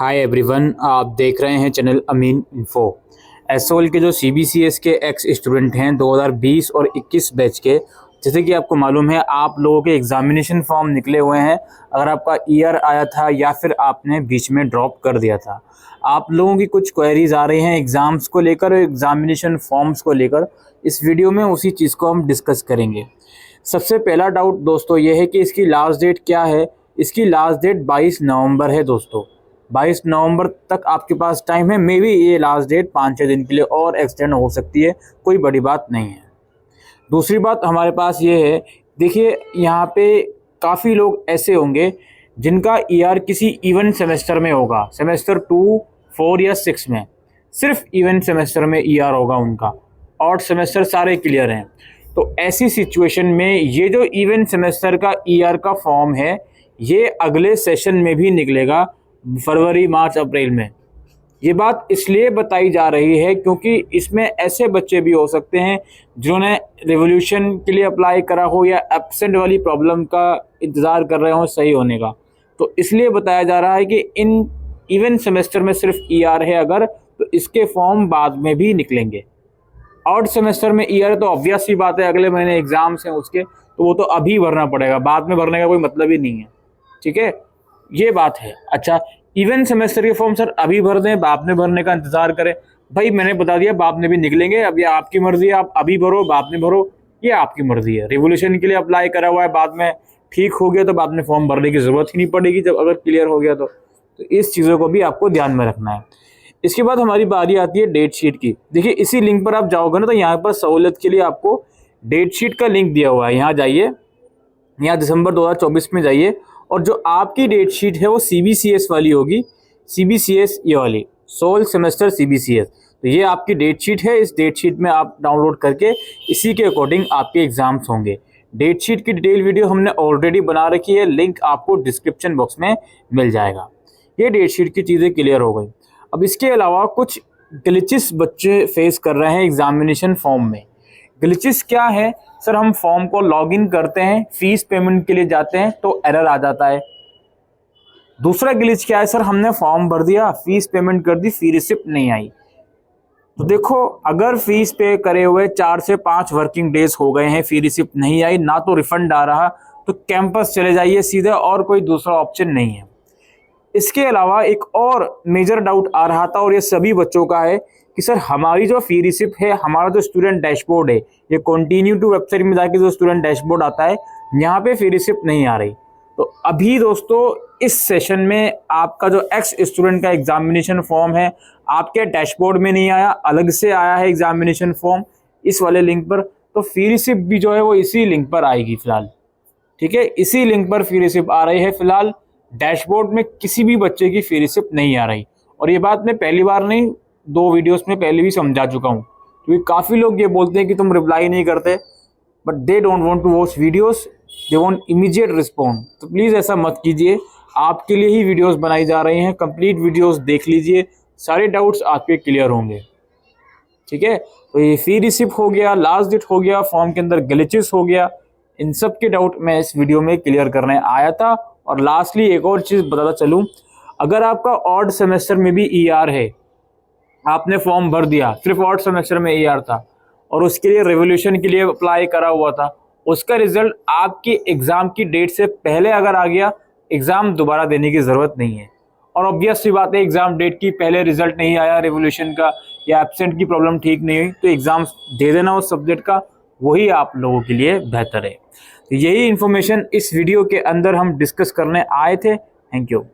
Hi everyone, आप देख रहे हैं चैनल अमीन इन्फो। एसओएल के जो सीबीसीएस के एक्स स्टूडेंट हैं 2020 और 21 बैच के, जैसे कि आपको मालूम है आप लोगों के एग्जामिनेशन फॉर्म निकले हुए हैं। अगर आपका ईयर आया था या फिर आपने बीच में ड्रॉप कर दिया था, आप लोगों की कुछ क्वेरीज आ रही हैं एग्ज़ाम्स को लेकर, एग्जामिनेशन फॉर्म्स को लेकर। इस वीडियो में उसी चीज़ को हम डिस्कस करेंगे। सबसे पहला डाउट दोस्तों ये है कि इसकी लास्ट डेट क्या है। इसकी लास्ट डेट 22 नवंबर है दोस्तों। 22 नवंबर तक आपके पास टाइम है। मे बी ये लास्ट डेट 5-6 दिन के लिए और एक्सटेंड हो सकती है, कोई बड़ी बात नहीं है। दूसरी बात हमारे पास ये है, देखिए यहाँ पे काफ़ी लोग ऐसे होंगे जिनका ईआर किसी इवेंट सेमेस्टर में होगा, सेमेस्टर 2, 4 या 6 में। सिर्फ इवेंट सेमेस्टर में ईआर होगा उनका, ऑड सेमेस्टर सारे क्लियर हैं। तो ऐसी सिचुएशन में ये जो इवेंट सेमेस्टर का ईआर का फॉर्म है, ये अगले सेशन में भी निकलेगा, फरवरी, मार्च, अप्रैल में। ये बात इसलिए बताई जा रही है क्योंकि इसमें ऐसे बच्चे भी हो सकते हैं जिन्होंने रिवोल्यूशन के लिए अप्लाई करा हो या एब्सेंट वाली प्रॉब्लम का इंतज़ार कर रहे हो सही होने का। तो इसलिए बताया जा रहा है कि इन इवेंट सेमेस्टर में सिर्फ ईआर है अगर, तो इसके फॉर्म बाद में भी निकलेंगे। ऑड सेमेस्टर में ईआर तो ऑब्वियस सी बात है, अगले महीने एग्जाम्स हैं उसके, तो वो तो अभी भरना पड़ेगा, बाद में भरने का कोई मतलब ही नहीं है। ठीक है, ये बात है। अच्छा, इवेंट सेमेस्टर के फॉर्म सर अभी भर दें, बाद में भरने का इंतजार करें? भाई मैंने बता दिया बाद में भी निकलेंगे। अब ये आपकी मर्जी है, आप अभी भरो बाद में भरो, ये आपकी मर्जी है। रिवोल्यूशन के लिए अप्लाई करा हुआ है, बाद में ठीक हो गया तो बाद में फॉर्म भरने की जरूरत ही नहीं पड़ेगी, जब अगर क्लियर हो गया तो इस चीज़ों को भी आपको ध्यान में रखना है। इसके बाद हमारी बारी आती है डेट शीट की। देखिए इसी लिंक पर आप जाओगे ना, तो यहाँ पर सहूलियत के लिए आपको डेट शीट का लिंक दिया हुआ है। यहाँ जाइए, यहाँ दिसंबर 2024 में जाइए, और जो आपकी डेट शीट है वो सीबीसीएस वाली होगी। सीबीसीएस ये वाली, सोल सेमेस्टर सीबीसीएस। तो ये आपकी डेट शीट है। इस डेट शीट में आप डाउनलोड करके इसी के अकॉर्डिंग आपके एग्जाम्स होंगे। डेट शीट की डिटेल वीडियो हमने ऑलरेडी बना रखी है, लिंक आपको डिस्क्रिप्शन बॉक्स में मिल जाएगा। ये डेट शीट की चीज़ें क्लियर हो गई। अब इसके अलावा कुछ ग्लिचेस बच्चे फेस कर रहे हैं एग्जामिनेशन फॉर्म में। ग्लिचेस क्या है सर? हम फॉर्म को लॉगिन करते हैं, फीस पेमेंट के लिए जाते हैं तो एरर आ जाता है। दूसरा ग्लिच क्या है सर? हमने फॉर्म भर दिया, फीस पेमेंट कर दी, फी रिसिप्ट नहीं आई। तो देखो, अगर फीस पे करे हुए 4 से 5 वर्किंग डेज हो गए हैं, फी रिसिप्ट नहीं आई, ना तो रिफंड आ रहा, तो कैंपस चले जाइए सीधे, और कोई दूसरा ऑप्शन नहीं है। इसके अलावा एक और मेजर डाउट आ रहा था, और ये सभी बच्चों का है, कि सर हमारी जो फी रिसिप्ट है, हमारा जो स्टूडेंट डैशबोर्ड है, ये कंटिन्यू टू वेबसाइट में जाके जो स्टूडेंट डैशबोर्ड आता है, यहाँ पे फी रिसिप्ट नहीं आ रही। तो अभी दोस्तों इस सेशन में आपका जो एक्स स्टूडेंट का एग्जामिनेशन फॉर्म है, आपके डैशबोर्ड में नहीं आया, अलग से आया है एग्जामिनेशन फॉर्म इस वाले लिंक पर, तो फी रिसिप्ट भी जो है वो इसी लिंक पर आएगी फिलहाल। ठीक है, इसी लिंक पर फी रिसिप्ट आ रही है फिलहाल। डैशबोर्ड में किसी भी बच्चे की फी रिसिप्ट नहीं आ रही। और ये बात मैं पहली बार नहीं, 2 वीडियोस में पहले भी समझा चुका हूँ, क्योंकि काफ़ी लोग ये बोलते हैं कि तुम रिप्लाई नहीं करते, but they don't want to watch videos, they want immediate respond. तो प्लीज़ ऐसा मत कीजिए, आपके लिए ही वीडियोस बनाई जा रही हैं। कंप्लीट वीडियोस देख लीजिए, सारे डाउट्स आपके क्लियर होंगे। ठीक है, तो ये फी रिसिप्ट हो गया, लास्ट डेट हो गया, फॉर्म के अंदर ग्लिचेस हो गया, इन सब के डाउट मैं इस वीडियो में क्लियर करने आया था। और लास्टली एक और चीज़ बताता चलूँ, अगर आपका ऑड सेमेस्टर में भी ईआर है, आपने फॉर्म भर दिया, सिर्फ ऑड सेमेस्टर में ईआर था और उसके लिए रिवोल्यूशन के लिए अप्लाई करा हुआ था, उसका रिजल्ट आपकी एग्ज़ाम की डेट से पहले अगर आ गया, एग्ज़ाम दोबारा देने की ज़रूरत नहीं है। और ऑब्वियस सी बात है, एग्ज़ाम डेट की पहले रिजल्ट नहीं आया रिवोल्यूशन का, या एब्सेंट की प्रॉब्लम ठीक नहीं हुई, तो एग्ज़ाम दे देना उस सब्जेक्ट का, वही आप लोगों के लिए बेहतर है। तो यही इन्फॉर्मेशन इस वीडियो के अंदर हम डिस्कस करने आए थे। Thank you.